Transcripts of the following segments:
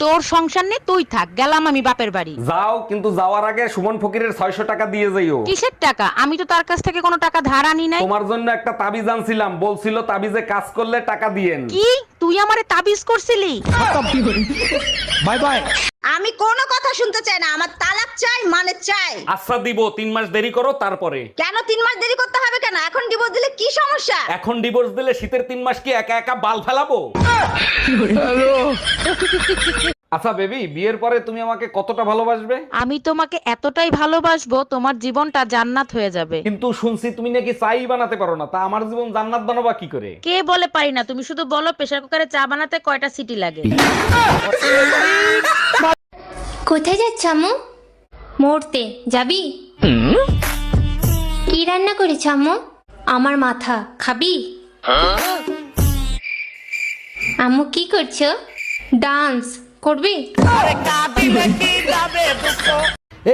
তোর সংসার নেই, তুই থাক, গেলাম আমি বাপের বাড়ি। যাও, কিন্তু যাওয়ার আগে সুমন ফকিরের 600 টাকা দিয়ে যাইও। কিসের টাকা? আমি তো তার কাছ থেকে কোনো টাকা ধার আনি নাই। তোমার জন্য একটা তাবিজ আনছিলাম, বলছিল তাবিজে কাজ করলে টাকা দিয়েন। কি তুই আমারে তাবিজ করছিলি? Bye bye. আমি কোনো কথা শুনতে চাই না, আমার তালাক চাই, মানে চাই। আচ্ছা দিব, 3 মাস দেরি করো তারপরে। কেন 3 মাস দেরি করতে হবে কেন? এখন ডিভোর্স দিলে কি সমস্যা? এখন ডিভোর্স দিলে শীতের 3 মাস কি একা একা বাল ফেলাবো? আচ্ছা বেবি, বিয়ের পরে তুমি আমাকে কতটা ভালোবাসবে? আমি তোমাকে এতটাই ভালোবাসবো, তোমার জীবনটা জান্নাত হয়ে যাবে। কিন্তু শুনছি তুমি নাকি চাই বানাতে পারো না, তা আমার জীবন জান্নাত বানাবা কি করে? কে বলে পারি না? তুমি শুধু বলো প্রেসার কুকারে চা বানাতে কয়টা সিটি লাগে। কোথায় যাচ্ছ আম্মু? মরতে যাবি? কি রান্না করেছ আম্মু? আমার মাথা খাবি? আম্মু কি করছো? ডান্স করবি?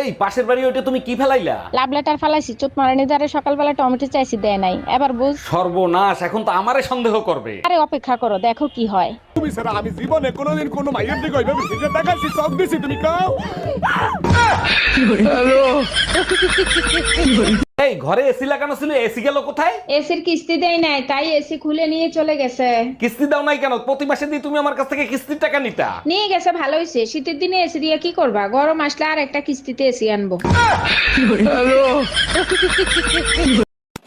এই পাশের বাড়ি ওইটা তুমি কি ফেলাইলা? লাভ লেটার ফালাইছি, চোট মারানি দ্বারে সকালবেলা টমেটো চাইছি, দেয় নাই। এবার বুঝ। সর্বনাশ, এখন তো আমারে সন্দেহ করবে। আরে অপেক্ষা করো, দেখো কি হয়। তুমি স্যার আমি জীবনে কোনোদিন কোনো মাইয়ের দিকে ওইভাবে ফিরে তাকাইছি, সব দিছি, তুমি কাও। এই ঘরে এসি লাগানো ছিল, এসি গেল কোথায়? এসির কিস্তি দেয় নাই, তাই এসি খুলে নিয়ে চলে গেছে। কিস্তি দাও নাই কেন? প্রতি মাসে দিয়ে তুমি আমার কাছ থেকে কিস্তির টাকা নিতা। নিয়ে গেছে, ভালো হয়েছে। শীতের দিনে এসি দিয়ে কি করবা? গরম আসলে আর একটা কিস্তিতে এসি আনবো।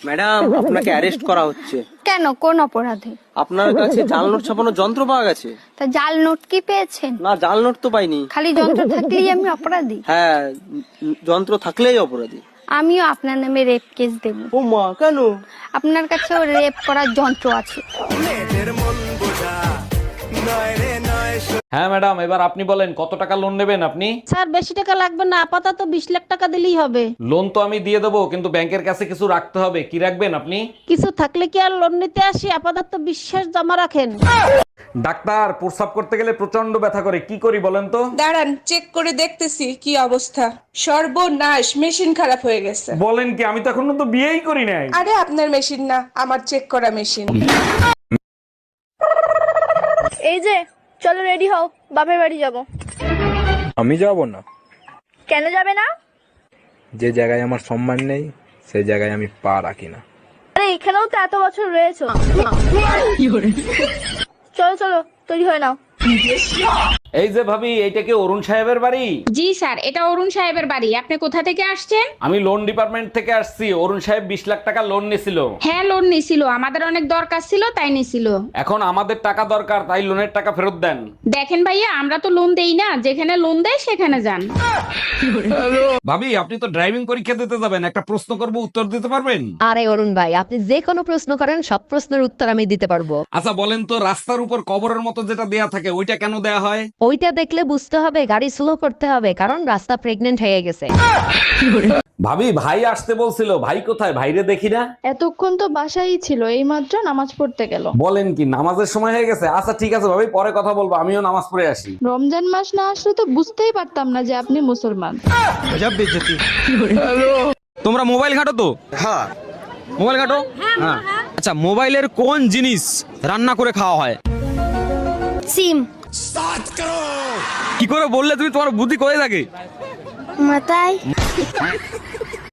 ম্যাডাম, আপনাকে অ্যারেস্ট করা হচ্ছে। কেন, কোন অপরাধে? আপনার কাছে জাল নোট ছাপানোর যন্ত্র পাওয়া গেছে। তা জাল নোট কি পেয়েছেন? না, জাল নোট তো পাইনি। খালি যন্ত্র থাকলেই আমি অপরাধী? হ্যাঁ, যন্ত্র থাকলেই অপরাধী। আমিও আপনার নামে রেপ কেস দেব। ও মা, কেন? আপনার কাছেও রেপ করার যন্ত্র আছে। হ্যাঁ ম্যাডাম, এবার আপনি বলেন কত টাকা লোন নেবেন আপনি? স্যার বেশি টাকা লাগবে না, আপাতত 20 লাখ টাকা দিলেই হবে। লোন তো আমি দিয়ে দেবো, কিন্তু ব্যাংকের কাছে কিছু রাখতে হবে। কি রাখবেন আপনি? কিছু থাকলে কি আর লোন নিতে আসি? আপাতত বিশ্বাস জমা রাখেন। ডাক্তার, প্রস্রাব করতে গেলে প্রচন্ড ব্যথা করে, কি করি বলেন তো? দাঁড়ান, চেক করে দেখতেছি কি অবস্থা। সর্বনাশ, মেশিন খারাপ হয়ে গেছে। বলেন কি? আমি তো এখনো তো বিয়েই করি নাই। আরে আপনার মেশিন না, আমার চেক করা মেশিন। এই যে চলো, রেডি হও, বাপের বাড়ি যাব। আমি যাব না। কেন যাবে না? যে জায়গায় আমার সম্মান নেই, সেই জায়গায় আমি পা রাখি না। আরে এখানেও তো এত বছর রয়েছো। চলো চলো, তৈরি হয়ে নাও। এই যে ভাবি, এইটা কি অরুণ সাহেবের বাড়ি? জি স্যার, এটা অরুণ সাহেবের বাড়ি। আপনি কোথা থেকে আসছেন? আমি লোন ডিপার্টমেন্ট থেকে আসছি। অরুণ সাহেব 20 লাখ টাকা লোন নিছিল। হ্যাঁ, লোন নিছিল, আমাদের অনেক দরকার ছিল তাই নিছিল। এখন আমাদের টাকা দরকার, তাই লোনের টাকা ফেরত দেন। দেখেন ভাইয়া, আমরা তো লোন দেই না, যেখানে লোন দেয় সেখানে যান। ভাবি, আপনি তো ড্রাইভিং পরীক্ষা দিতে যাবেন, একটা প্রশ্ন করব, উত্তর দিতে পারবেন? আরে অরুণ ভাই, আপনি যে কোনো প্রশ্ন করেন, সব প্রশ্নের উত্তর আমি দিতে পারবো। আচ্ছা বলেন তো, রাস্তার উপর কবরের মতো যেটা দেয়া থাকে ওইটা কেন দেয়া হয়? ওইটা দেখলে বুঝতে হবে গাড়ি স্লো করতে হবে, কারণ রাস্তা প্রেগনেন্ট হয়ে গেছে। ভাবি, ভাই আসতে বলছিল, ভাই কোথায়? ভাইরে দেখি না। এতক্ষণ তো বাসায় ছিল, এইমাত্র নামাজ পড়তে গেল। বলেন কি, নামাজের সময় হয়ে গেছে? আচ্ছা ঠিক আছে ভাবি, পরে কথা বলবো, আমিও নামাজ পড়ে আসি। রমজান মাস না আসলে তো বুঝতেই পারতাম না যে আপনি মুসলমান। তোমরা মোবাইল ঘাটো তো? হ্যাঁ, মোবাইল ঘাটো। হ্যাঁ, আচ্ছা, মোবাইলের কোন জিনিস রান্না করে খাওয়া হয়? সিম। কি করে বললে তুমি? তোমার বুদ্ধি কোথায় থাকে? মাথায়।